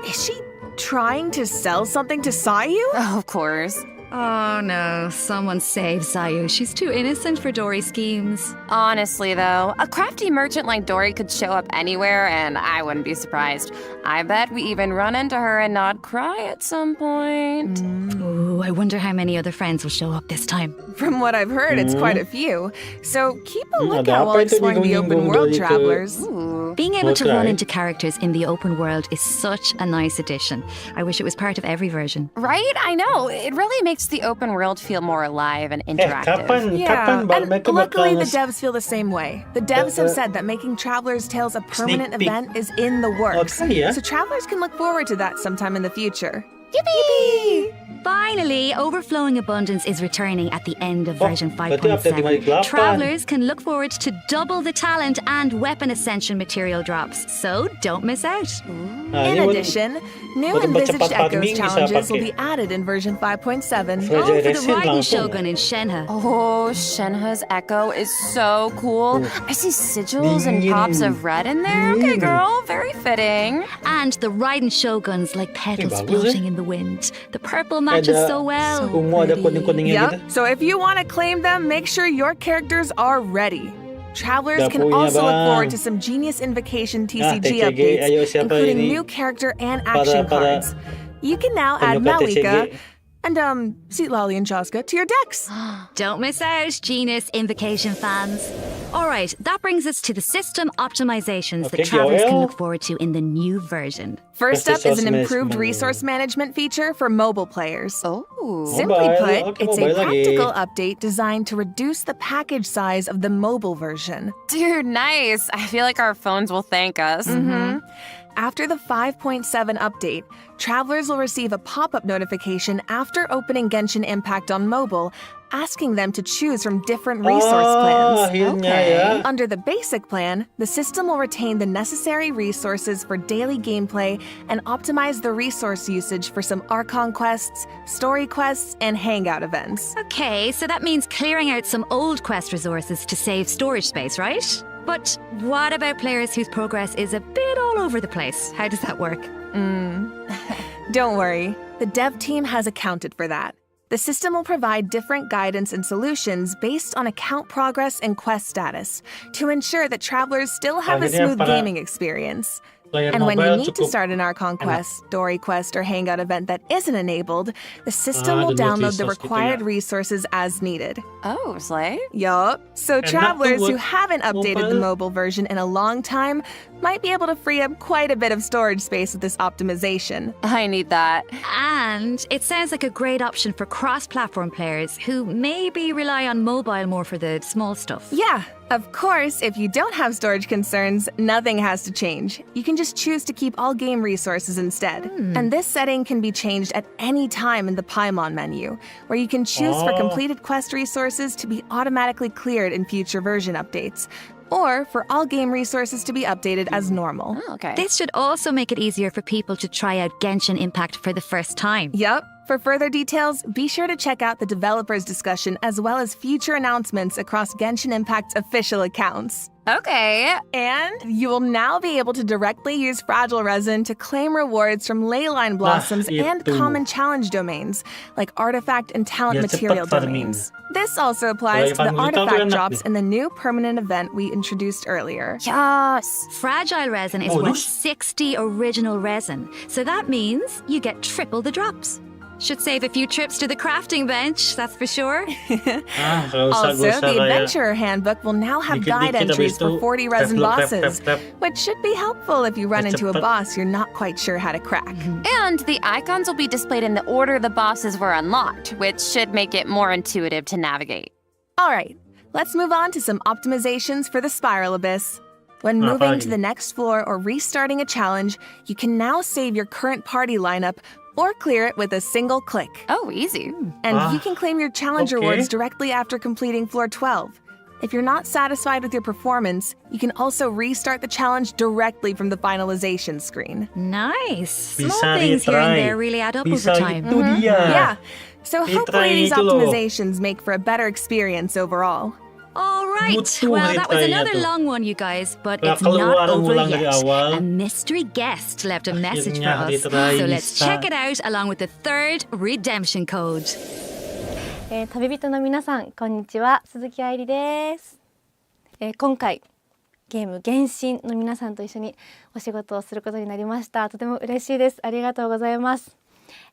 Is she trying to sell something to Sayu? Oh, of course. Oh no, someone save Sayu. She's too innocent for Dory's schemes. Honestly, though, a crafty merchant like Dory could show up anywhere, and I wouldn't be surprised. I bet we even run into her and not cry at some point. Ooh, I wonder how many other friends will show up this time. From what I've heard, it's quite a few. So keep a lookout while exploring the open world, travelers. Ooh. Being able to run into characters in the open world is such a nice addition. I wish it was part of every version. Right? I know. It really makes the open world feel more alive and interactive. Yeah, and luckily the devs feel the same way. The devs have said that making Traveler's Tales a permanent event is in the works. So travelers can look forward to that sometime in the future. Yippee! Finally, Overflowing Abundance is returning at the end of version 5.7. Travelers can look forward to double the talent and weapon ascension material drops, so don't miss out. In addition, new Envisaged Echoes challenges will be added in version 5.7. Oh, for the Riding Shogun in Shenhe. Oh, Shenhe's Echo is so cool. I see sigils and pops of red in there. Okay, girl, very fitting. And the Riding Shoguns like petals floating in the wind. The purple matches so well. Yep, so if you want to claim them, make sure your characters are ready. Travelers can also look forward to some Genius Invocation TCG updates, including new character and action cards. You can now add Malika and Seat Lolly and Chaska to your decks. Don't miss out, Genius Invocation fans. All right, that brings us to the system optimizations that travelers can look forward to in the new version. First up is an improved resource management feature for mobile players. Oh. Simply put, it's a practical update designed to reduce the package size of the mobile version. Dude, nice. I feel like our phones will thank us. After the 5.7 update, travelers will receive a pop-up notification after opening Genshin Impact on mobile, asking them to choose from different resource plans. Under the basic plan, the system will retain the necessary resources for daily gameplay and optimize the resource usage for some Archon quests, story quests, and hangout events. Okay, so that means clearing out some old quest resources to save storage space, right? But what about players whose progress is a bit all over the place? How does that work? Don't worry, the dev team has accounted for that. The system will provide different guidance and solutions based on account progress and quest status to ensure that travelers still have a smooth gaming experience. And when you need to start an Archon quest, story quest, or hangout event that isn't enabled, the system will download the required resources as needed. Oh, Slay? Yup. So travelers who haven't updated the mobile version in a long time might be able to free up quite a bit of storage space with this optimization. I need that. And it sounds like a great option for cross-platform players who maybe rely on mobile more for the small stuff. Yeah. Of course, if you don't have storage concerns, nothing has to change. You can just choose to keep all game resources instead. And this setting can be changed at any time in the Paimon menu, where you can choose for completed quest resources to be automatically cleared in future version updates, or for all game resources to be updated as normal. Oh, okay. This should also make it easier for people to try out Genshin Impact for the first time. Yup. For further details, be sure to check out the developers discussion as well as future announcements across Genshin Impact's official accounts. Okay. And you will now be able to directly use fragile resin to claim rewards from leyline blossoms and common challenge domains, like artifact and talent material domains. This also applies to the artifact drops in the new permanent event we introduced earlier. Yes. Fragile resin is worth 60 original resin, so that means you get triple the drops. Should save a few trips to the crafting bench, that's for sure. Also, the Adventurer Handbook will now have guide entries for 40 resin bosses, which should be helpful if you run into a boss you're not quite sure how to crack. And the icons will be displayed in the order the bosses were unlocked, which should make it more intuitive to navigate. All right, let's move on to some optimizations for the Spiral Abyss. When moving to the next floor or restarting a challenge, you can now save your current party lineup or clear it with a single click. Oh, easy. And you can claim your challenge rewards directly after completing floor 12. If you're not satisfied with your performance, you can also restart the challenge directly from the finalization screen. Nice. Small things here and there really add up over time. Yeah. So hopefully these optimizations make for a better experience overall. All right. Well, that was another long one, you guys, but it's not over yet. A mystery guest left a message for us, so let's check it out along with the third redemption code. 旅人の皆さん、こんにちは。鈴木愛理です。今回ゲーム原神の皆さんと一緒にお仕事をすることになりました。とても嬉しいです。ありがとうございます。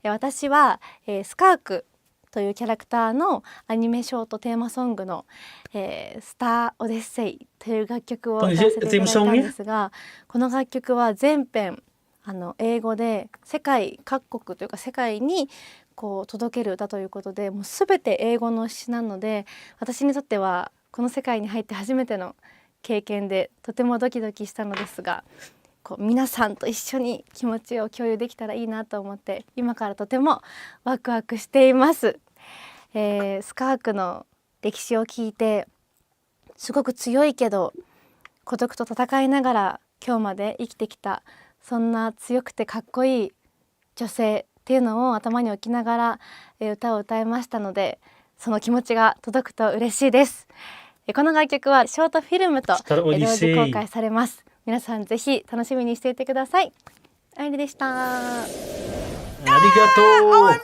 私は、スカークというキャラクターのアニメショートテーマソングの、スター・オデッセイという楽曲を歌わせていただいたんですが、この楽曲は全編英語で世界各国というか世界にこう届ける歌ということで、もう全て英語の詩なので、私にとってはこの世界に入って初めての経験でとてもドキドキしたのですが、こう皆さんと一緒に気持ちを共有できたらいいなと思って今からとてもワクワクしています。スカークの歴史を聞いてすごく強いけど孤独と戦いながら今日まで生きてきた、そんな強くてかっこいい女性っていうのを頭に置きながら歌を歌いましたので、その気持ちが届くと嬉しいです。この楽曲はショートフィルムと同時公開されます。皆さんぜひ楽しみにしていてください。愛理でした。ありがとう。OMG!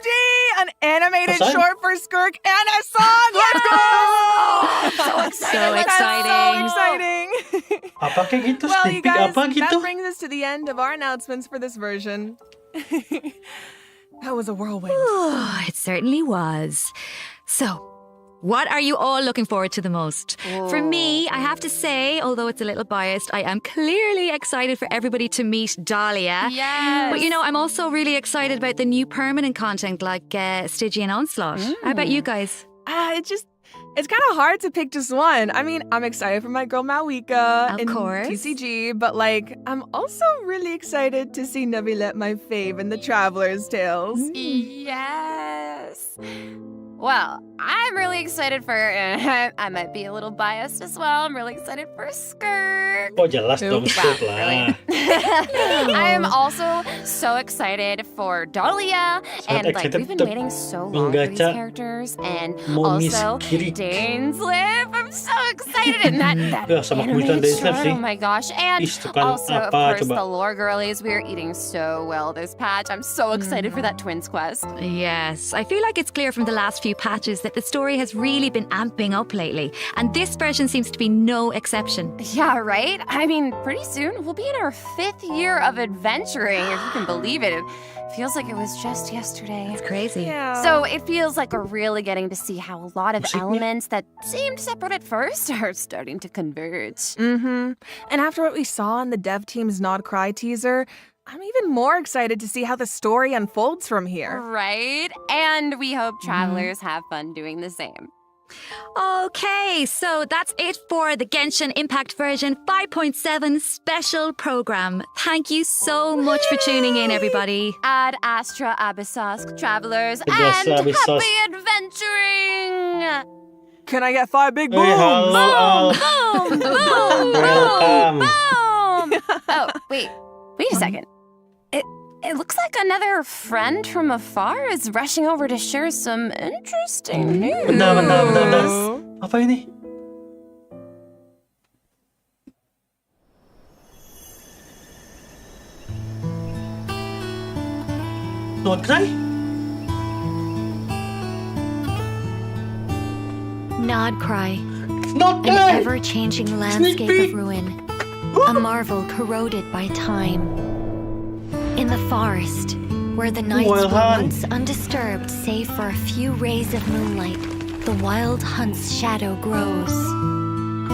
An animated short for Skirk and a song! Let's go! So exciting. So exciting. Apakah gitu? Well, you guys, apa gitu? that brings us to the end of our announcements for this version. That was a whirlwind. It certainly was. So, what are you all looking forward to the most? For me, I have to say, although it's a little biased, I am clearly excited for everybody to meet Dahlia. Yes. But you know, I'm also really excited about the new permanent content like Stygian Onslaught. How about you guys? It's kind of hard to pick just one. I mean, I'm excited for my girl Malwika in course. TCG, but I'm also really excited to see Navilet, my fave, in the Traveler's Tales. Yes. Well, I'm really excited for, I might be a little biased as well, I'm really excited for Skirt. Oh, jelas dong, Skirt lah. Really? I am also so excited for Dahlia, and we've been waiting so long for these characters, and also Dane's Lip. I'm so excited, and that animated short, oh my gosh, and also, of course, the lore girlies. We are eating so well this patch. I'm so excited for that Twins quest. Yes, I feel like it's clear from the last few patches that the story has really been amping up lately, and this version seems to be no exception. Yeah, right? I mean, pretty soon we'll be in our 5th year of adventuring, if you can believe it. It feels like it was just yesterday. It's crazy. Yeah. So it feels like we're really getting to see how a lot of elements that seemed separate at first are starting to converge. Mm-hmm. And after what we saw in the dev team's Nod Cry teaser, I'm even more excited to see how the story unfolds from here. Right? And we hope travelers have fun doing the same. Okay, so that's it for the Genshin Impact version 5.7 special program. Thank you so much for tuning in, everybody. Ad Astra Abyssos, travelers, and Happy happy adventuring! Can I get 5 big booms? Hello, Boom! Boom! welcome. Boom! Oh, wait a second. It looks like another friend from afar is rushing over to share some interesting news. Bentar. Apa ini? Not cry? Nod cry. Not An cry! ever-changing landscape of ruin. A marvel corroded by time. In the forest, where the nights were once undisturbed save for a few rays of moonlight, the wild hunt's shadow grows.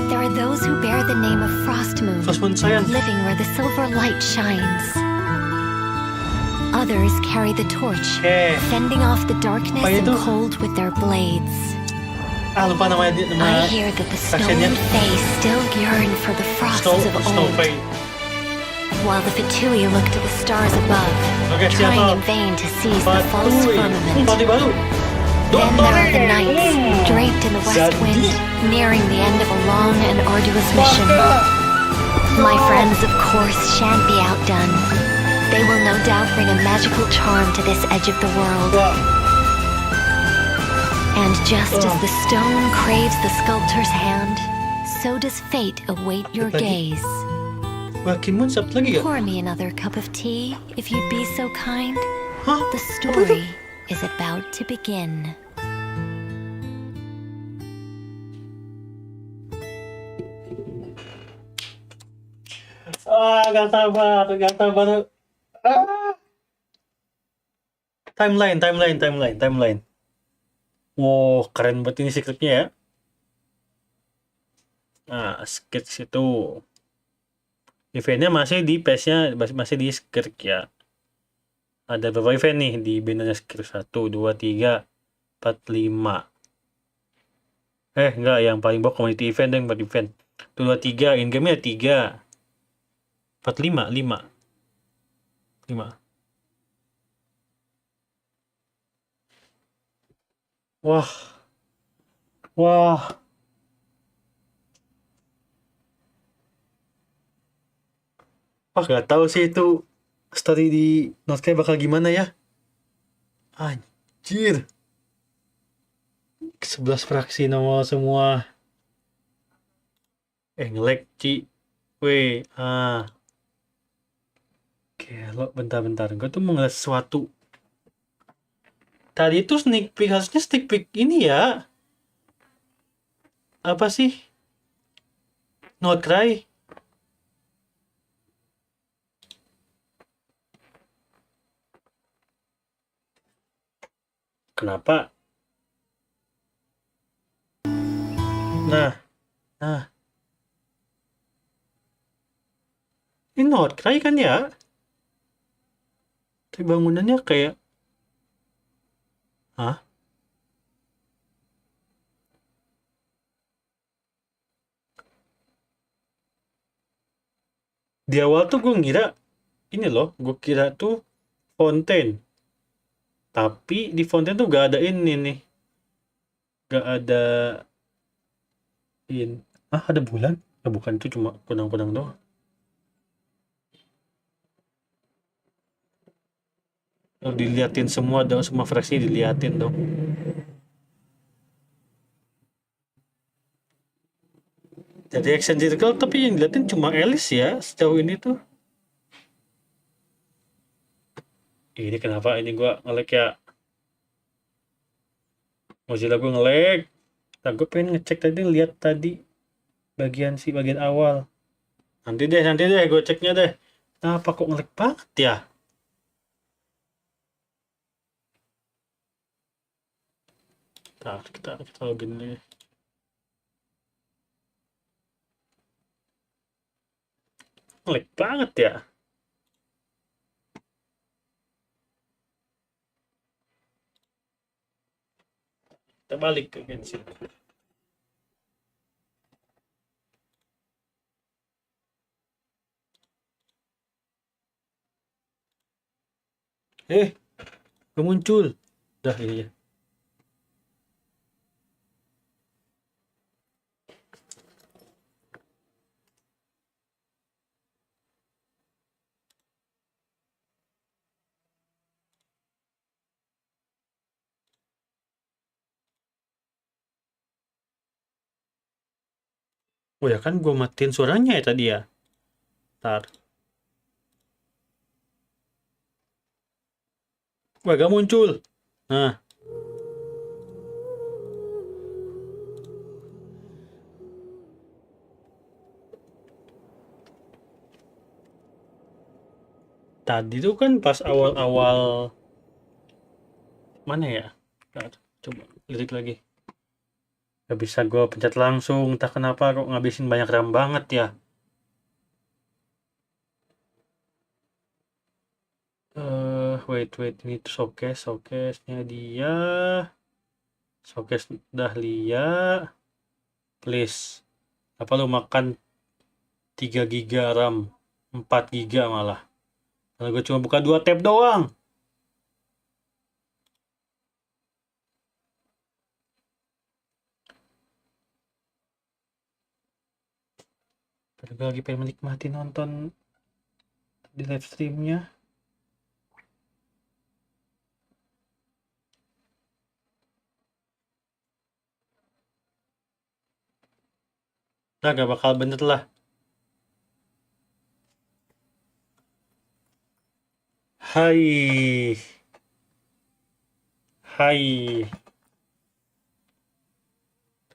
There are those who bear the name of Frost Moon, living where the silver light shines. Others carry the torch, fending off the darkness and cold with their blades. Lupa nama I hear that the stone fae still yearn for the frosts of old. While the Fatui look to the stars above, trying in vain to seize the false firmament. Then there are the nights, draped in the west wind, nearing the end of a long and arduous mission. My friends, of course, shan't be outdone. They will no doubt bring a magical charm to this edge of the world. And just as the stone craves the sculptor's hand, so does fate await your gaze. Pour me another cup of tea, if you'd be so kind. The story is about to begin. Gatal banget. Timeline. Wow, keren banget ini scriptnya ya. Nah, sketch itu. Eventnya masih di page-nya, masih di script ya. Ada beberapa event nih di bannernya script 1, 2, 3, 4, 5. Enggak, yang paling bawah community event dan 4 event. 1, 2, 3, in-game-nya 3. 4, 5. Wah. Gak tahu sih itu story di Note bakal gimana ya. Anjir. 11 fraksi nongol semua. Nge-lag, Ci. Kelok, bentar. Gue tuh mau ngeliat sesuatu. Tadi itu sneak peek, harusnya sneak peek ini ya. Apa sih? Not cry. Kenapa? Nah. Ini not cry kan ya? Tapi bangunannya kayak di awal tuh gue ngira ini loh, gue kira tuh fonten, tapi di fonten tuh gak ada ini nih, gak ada ada bulan. Bukan, itu cuma kunang-kunang doang. Diliatin semua dong, semua fraksi diliatin dong. Jadi action circle, tapi yang diliatin cuma Alice ya sejauh ini tuh. Ini kenapa ini gua nge-lag ya? Mozilla gua nge-lag. Nah, gue pengen ngecek tadi, lihat tadi bagian awal. Nanti deh gue ceknya deh. Kenapa kok nge-lag banget ya? Kita login dulu. Nge-lag banget ya. Kita balik ke Genshin. Muncul. Dah ini ya. Oh ya kan gue matiin suaranya ya tadi ya. Ntar. Wah, gak muncul. Nah. Tadi tuh kan pas awal-awal. Mana ya? Ntar, coba lirik lagi. Gak bisa gue pencet langsung. Entah kenapa kok ngabisin banyak RAM banget ya. Wait, ini tuh showcase-nya dia. Showcase Dahlia. Please. Apa lu makan 3 giga RAM? 4 giga malah. Kalau gue cuma buka 2 tab doang. Padahal gue lagi pengen menikmati nonton di live streamnya. Nah, gak bakal bener lah. Hai.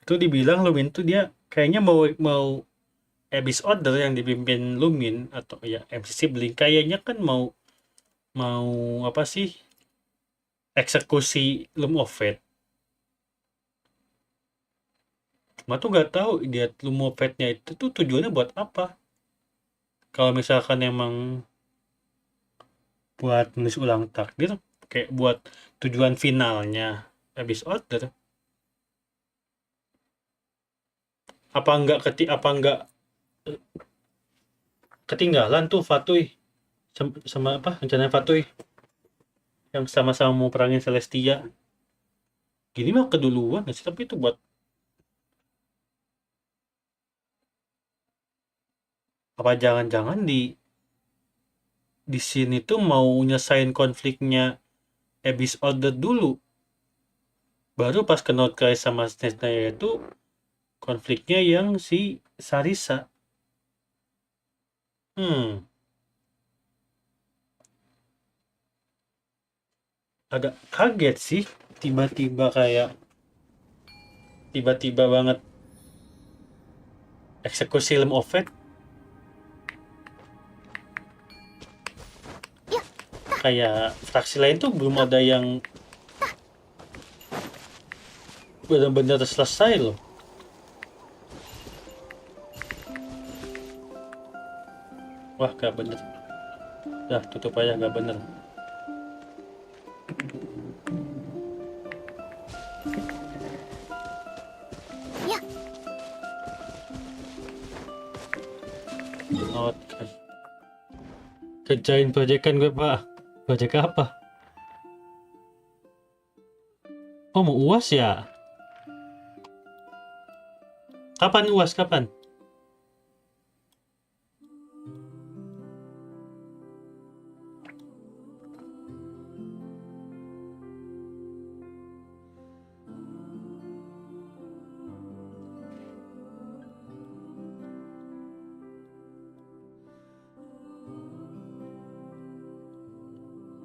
Itu dibilang Lumin tuh dia kayaknya mau Abyss Order yang dipimpin Lumin atau ya MC Sibling kayaknya kan mau apa sih? Eksekusi Loom of Fate. Cuma tuh gak tahu dia Loom of Fate-nya itu tuh tujuannya buat apa. Kalau misalkan emang buat nulis ulang takdir kayak buat tujuan finalnya Abyss Order. Apa enggak ketinggalan tuh Fatui sama apa rencana Fatui yang sama-sama mau perangin Celestia. Gini mah keduluan sih, tapi itu buat apa jangan-jangan di sini tuh mau nyesain konfliknya Abyss Order dulu. Baru pas ke Nordkreis sama Snesnaya itu konfliknya yang si Sarisa. Agak kaget sih tiba-tiba banget eksekusi Loom of Fate. Kayak fraksi lain tuh belum ada yang benar-benar selesai loh. Wah, gak bener. Dah, tutup aja, gak bener. Not kerjain proyekan gue, Pak. Proyek apa? Oh, mau UAS ya? Kapan UAS? Kapan?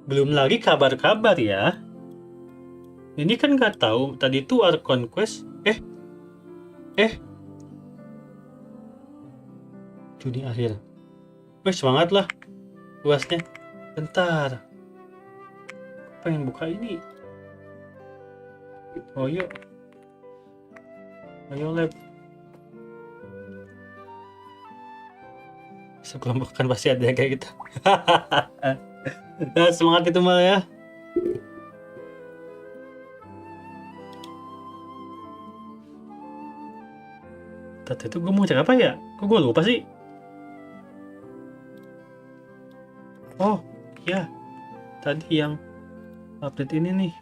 Belum lagi kabar-kabar ya. Ini kan nggak tahu. Tadi tuh Arc Conquest. Juni akhir. Semangat lah. Luasnya. Bentar. Pengen buka ini. Oh yuk. Ayo lab. Sebelum bukan pasti ada yang kayak gitu. Nah, semangat itu malah ya. Tadi itu gue mau cek apa ya? Kok gue lupa sih? Oh, ya. Tadi yang update ini nih.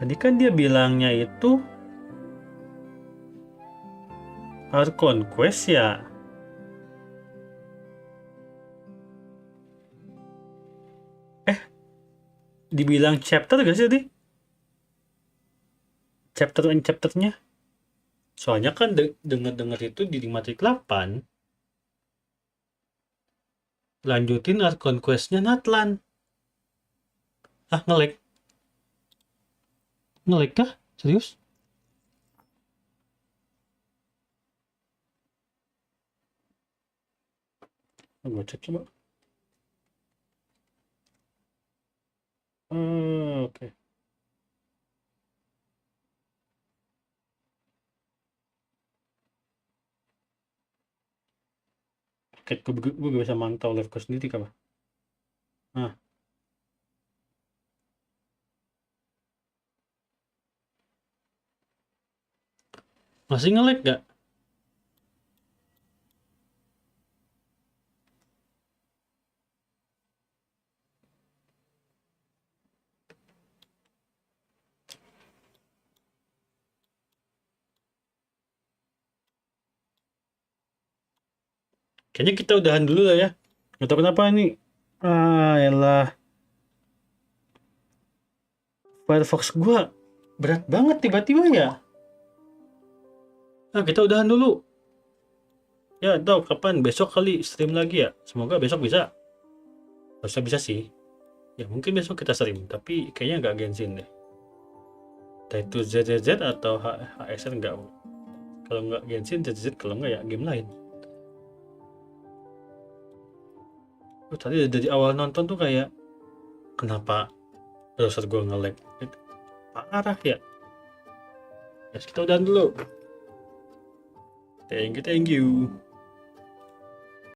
Tadi kan dia bilangnya itu Arc Conquest ya. Dibilang chapter gak sih tadi? Chapter-nya? Soalnya kan denger-denger itu di 5.8 lanjutin Art Conquest-nya Natlan. Ah, nge-lag. Nge-lag kah? Serius? Gue cek coba. Oke. Oke, gue bisa mantau live gue sendiri kah? Nah. Masih nge-lag gak? Kayaknya kita udahan dulu lah ya. Gak tau kenapa nih. Elah. Firefox gua berat banget tiba-tiba ya. Nah, kita udahan dulu. Ya, tau kapan? Besok kali stream lagi ya. Semoga besok bisa. Harusnya bisa sih. Ya, mungkin besok kita stream. Tapi kayaknya nggak Genshin deh. Entah itu ZZZ atau HSR nggak. Kalau nggak Genshin, ZZZ. Kalau nggak ya game lain. Tadi dari awal nonton tuh kayak kenapa browser gue nge-lag. Parah ya. Ya, kita udahan dulu. Thank you.